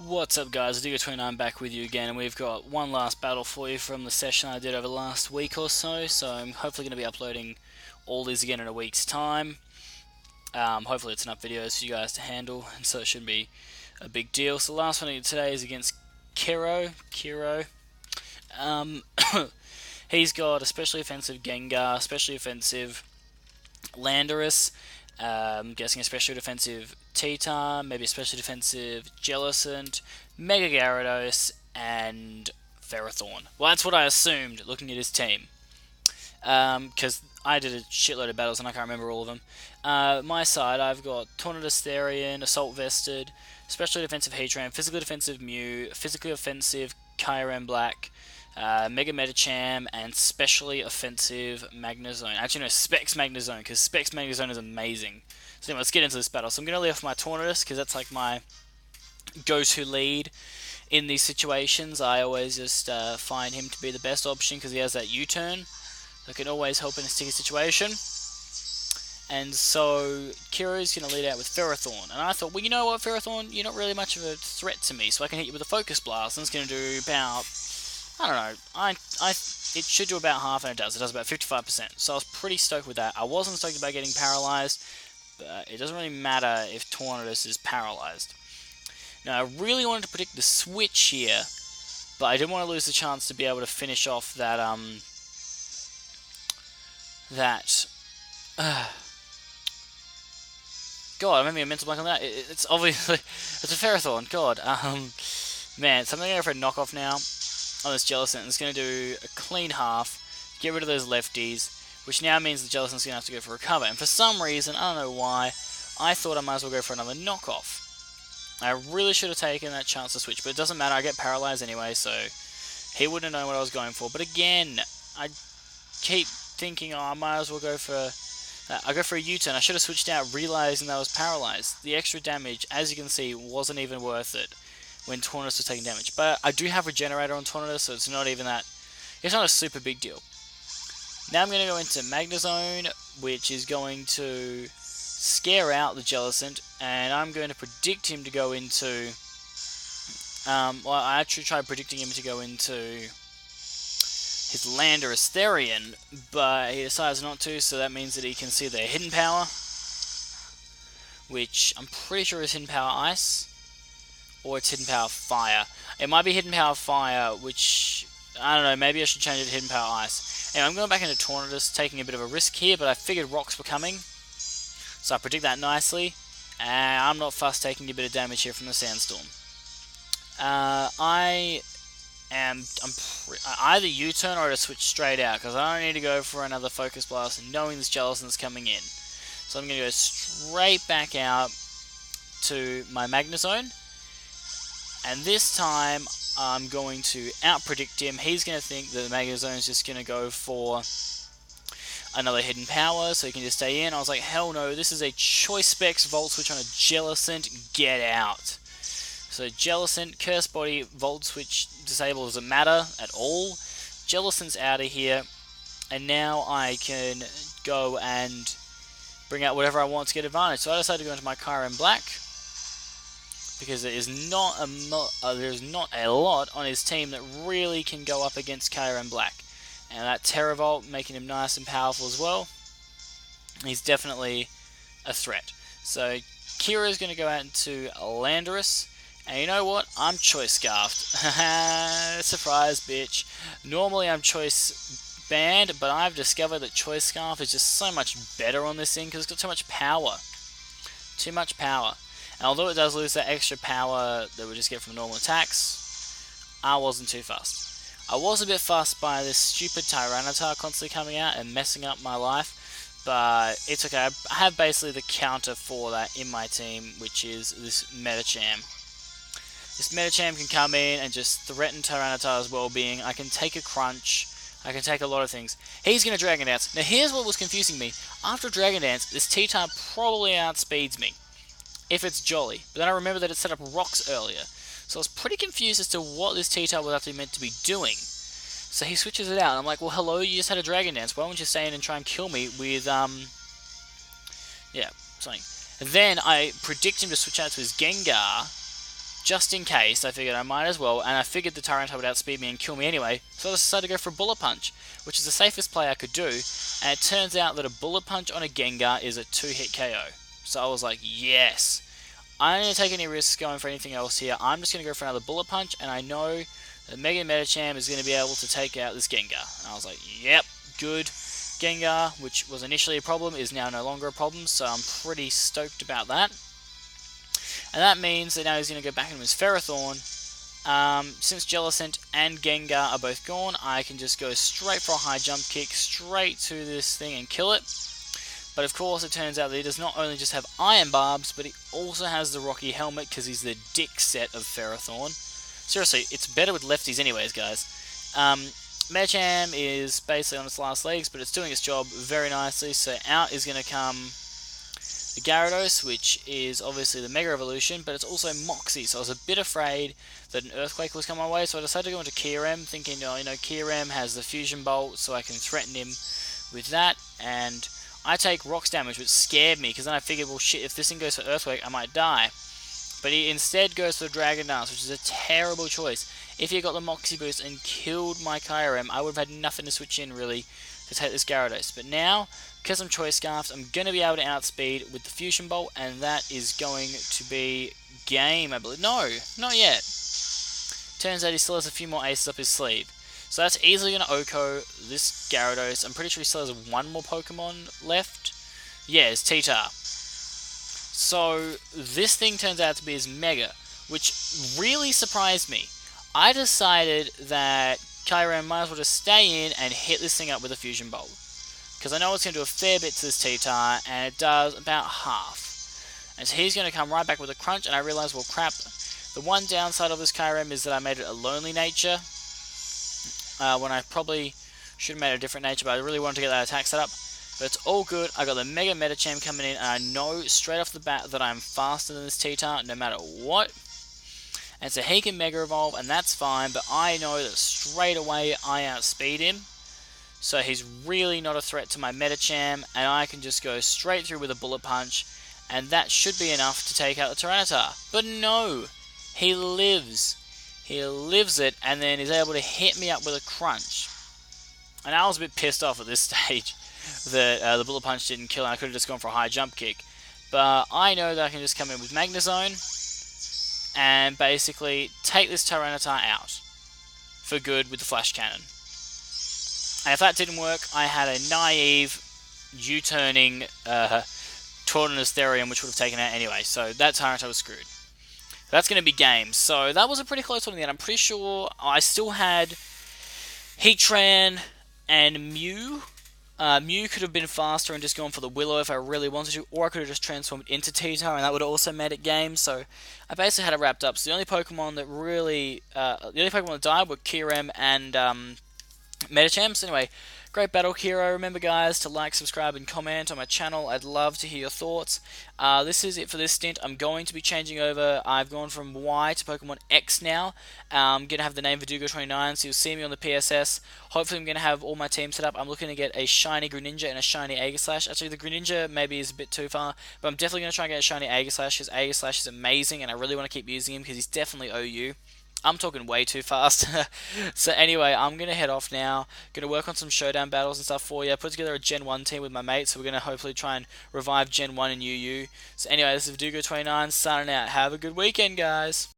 What's up guys, Verdugo29 back with you again, and we've got one last battle for you from the session I did over the last week or so, I'm hopefully going to be uploading all these again in a week's time. Hopefully it's enough videos for you guys to handle, and so it shouldn't be a big deal. So the last one I did today is against Kero. Um, he's got especially offensive Gengar, especially offensive Landorus, guessing especially defensive Titan, maybe especially defensive Jellicent, Mega Gyarados, and Ferrothorn. Well, that's what I assumed looking at his team. Because I did a shitload of battles and I can't remember all of them. My side, I've got Tornadus Therian, Assault Vested, Specially Defensive Heatran, Physically Defensive Mew, Physically Offensive Kyurem Black, Mega Metacham, and Specially Offensive Magnezone. Actually, no, Specs Magnezone, because Specs Magnezone is amazing. So anyway, let's get into this battle. So I'm going to leave off my Tornadus, because that's like my go-to lead in these situations. I always just find him to be the best option, because he has that U-turn. That can always help in a sticky situation. And so Kero's going to lead out with Ferrothorn. And I thought, well, you know what, Ferrothorn, you're not really much of a threat to me, so I can hit you with a Focus Blast. And it's going to do about, I don't know, it should do about half, and it does. It does about 55%. So I was pretty stoked with that. I wasn't stoked about getting paralyzed, but it doesn't really matter if Tornadus is paralyzed. Now, I really wanted to predict the switch here, but I didn't want to lose the chance to be able to finish off that, God, I'm having a mental blank on that. It's obviously it's a Ferrothorn. God, man, so I'm gonna go for a knockoff now on this Jellicent. It's gonna do a clean half, get rid of those lefties, which now means the Jellicent's gonna have to go for recover. And for some reason, I don't know why, I thought I might as well go for another knockoff. I really should have taken that chance to switch, but it doesn't matter. I get paralyzed anyway, so he wouldn't have known what I was going for. But again, I keep thinking, oh, I might as well go for. I go for a U-turn. I should have switched out, realizing that I was paralyzed. The extra damage, as you can see, wasn't even worth it when Tornadus was taking damage. But I do have Regenerator on Tornadus, so it's not even that. It's not a super big deal. Now I'm going to go into Magnezone, which is going to scare out the Jellicent, and I'm going to predict him to go into. Well, I actually tried predicting him to go into his Landorus Therian, but he decides not to, so that means that he can see their hidden power, which I'm pretty sure is hidden power ice, or it's hidden power fire. It might be hidden power fire, which, I don't know, maybe I should change it to hidden power ice. Anyway, I'm going back into Tornadus, taking a bit of a risk here, but I figured rocks were coming, so I predict that nicely, and I'm not fussed taking a bit of damage here from the Sandstorm. I'm either U-turn or to switch straight out, because I don't need to go for another Focus Blast knowing this Jellicent's coming in. So I'm going to go straight back out to my Magnezone, and this time I'm going to out-predict him. He's going to think that the Magnezone's just going to go for another hidden power, so he can just stay in. I was like, hell no, this is a Choice Specs Volt Switch on a Jellicent, get out. So Jellicent, Curse Body, Volt Switch disable doesn't matter at all. Jellicent's out of here, and now I can go and bring out whatever I want to get advantage. So I decided to go into my Kyurem Black, because there's not a lot on his team that really can go up against Kyurem Black. And that Terravolt, making him nice and powerful as well. He's definitely a threat. So Kira's going to go out into Landorus. And you know what? I'm Choice Scarfed. Surprise, bitch. Normally I'm Choice Banned, but I've discovered that Choice Scarf is just so much better on this thing because it's got so much power. Too much power. And although it does lose that extra power that we just get from normal attacks, I wasn't too fussed. I was a bit fussed by this stupid Tyranitar constantly coming out and messing up my life, but it's okay. I have basically the counter for that in my team, which is this Metacham. This Metacham can come in and just threaten Tyranitar's well-being. I can take a crunch. I can take a lot of things. He's going to Dragon Dance. Now here's what was confusing me. After Dragon Dance, this T-Type probably outspeeds me, if it's Jolly. But then I remember that it set up rocks earlier. So I was pretty confused as to what this T-Type was actually meant to be doing. So he switches it out, and I'm like, well, hello, you just had a Dragon Dance. Why won't you stay in and try and kill me with, yeah, something. And then I predict him to switch out to his Gengar, just in case, I figured I might as well, and I figured the Tyranitar would outspeed me and kill me anyway, so I decided to go for a Bullet Punch, which is the safest play I could do, and it turns out that a Bullet Punch on a Gengar is a 2-hit KO. So I was like, yes! I don't need to take any risks going for anything else here, I'm just going to go for another Bullet Punch, and I know that Mega Medicham is going to be able to take out this Gengar. And I was like, yep, good. Gengar, which was initially a problem, is now no longer a problem, so I'm pretty stoked about that. And that means that now he's going to go back into his Ferrothorn. Since Jellicent and Gengar are both gone, I can just go straight for a high jump kick, straight to this thing and kill it. But of course it turns out that he does not only just have Iron Barbs, but he also has the Rocky Helmet, because he's the dick set of Ferrothorn. Seriously, it's better with lefties anyways, guys. Medicham is basically on its last legs, but it's doing its job very nicely, so out is going to come the Gyarados, which is obviously the Mega Evolution, but it's also Moxie, so I was a bit afraid that an Earthquake was coming my way, so I decided to go into Kero, thinking, oh, Kero has the Fusion Bolt, so I can threaten him with that, and I take Rocks damage, which scared me, because then I figured, well shit, if this thing goes for Earthquake, I might die. But he instead goes for Dragon Dance, which is a terrible choice. If he had got the Moxie boost and killed my Kyurem, I would have had nothing to switch in, really, to take this Gyarados. But now, because I'm Choice Scarfed, I'm going to be able to outspeed with the Fusion Bolt, and that is going to be game, I believe. No, not yet. Turns out he still has a few more aces up his sleeve. So that's easily going to OHKO this Gyarados. I'm pretty sure he still has one more Pokemon left. Yeah, it's T-Tar. So this thing turns out to be his Mega, which really surprised me. I decided that Kyurem might as well just stay in and hit this thing up with a Fusion Bolt, because I know it's going to do a fair bit to this T-Tar, and it does about half. And so he's going to come right back with a Crunch, and I realised, well crap, the one downside of this Kyurem is that I made it a lonely nature, when I probably should have made it a different nature, but I really wanted to get that attack set up. But it's all good. I got the Mega Medicham coming in, and I know straight off the bat that I'm faster than this T-Tar, no matter what. And so he can Mega Evolve, and that's fine, but I know that straight away I outspeed him. So he's really not a threat to my Medicham, and I can just go straight through with a Bullet Punch, and that should be enough to take out the Tyranitar. But no! He lives. He lives it, and then is able to hit me up with a Crunch. And I was a bit pissed off at this stage that the Bullet Punch didn't kill, and I could have just gone for a high jump kick. But I know that I can just come in with Magnezone and basically take this Tyranitar out for good with the Flash Cannon. And if that didn't work, I had a naive U-turning Tornadus Therium, which would have taken out anyway, so that Tyranitar was screwed. That's going to be game. So that was a pretty close one in the end. I'm pretty sure I still had Heatran and Mew. Mew could have been faster and just gone for the Willow if I really wanted to, or I could have just transformed into T-Tar, and that would have also made it game. So I basically had it wrapped up. So the only Pokemon that really, the only Pokemon that died were Kyurem and Medicham. So anyway, great battle, Kero. Remember, guys, to like, subscribe, and comment on my channel. I'd love to hear your thoughts. This is it for this stint. I'm going to be changing over. I've gone from Y to Pokemon X now. I'm going to have the name Verdugo29, so you'll see me on the PSS. Hopefully, I'm going to have all my team set up. I'm looking to get a shiny Greninja and a shiny Aegislash. Actually, the Greninja maybe is a bit too far, but I'm definitely going to try and get a shiny Aegislash, because Aegislash is amazing, and I really want to keep using him, because he's definitely OU. I'm talking way too fast. So anyway, I'm going to head off now. Going to work on some showdown battles and stuff for you. Put together a Gen 1 team with my mates, so we're going to hopefully try and revive Gen 1 and UU. So anyway, this is Verdugo29 signing out. Have a good weekend, guys.